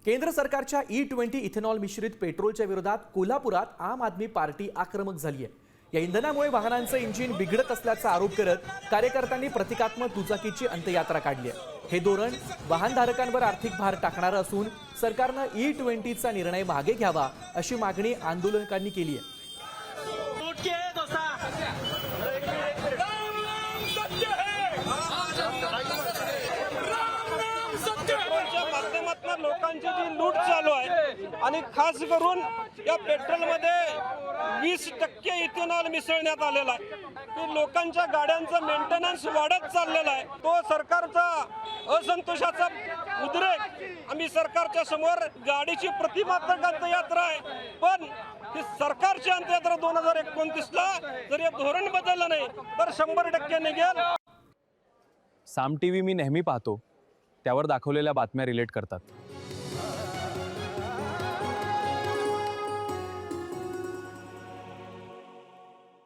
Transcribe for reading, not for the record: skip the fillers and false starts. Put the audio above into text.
केंद्र सरकारच्या E20 ethanol मिश्रित पेट्रोलच्या विरोधात कोल्हापुरात आम आदमी पार्टी आक्रमक झाली आहे। या इंधनामुळे वाहनांचं इंजिन बिघडत असल्याचा आरोप करत कार्यकर्त्यांनी प्रतिकात्मक दुचाकीची अंत्ययात्रा काढली आहे। हे धोरण वाहनधारकांवर आर्थिक भार टाकणारं असून सरकारनं E20चा निर्णय मागे घ्यावा अशी मागणी आंदोलकांनी केली आहे। लोकांची जी लूट चालू आहे आणि खास करून या पेट्रोलमध्ये 20% इथेनॉल मिसळण्यात आलेला आहे की लोकांच्या गाड्यांचा मेंटेनन्स वाढत चाललेला आहे। तो सरकारचा असंतोषाचा उद्रेक आम्ही सरकारच्या समोर गाडीची प्रतिमात्रक अंत्ययात्रा आहे, पण ही सरकारची अंत्ययात्रा 2029ला जर हे धोरण बदललं नाही तर 100% निघेल। साम टीव्ही मी नेहमी पाहतो, त्यावर दाखवलेल्या बातम्या रिलेट करतात।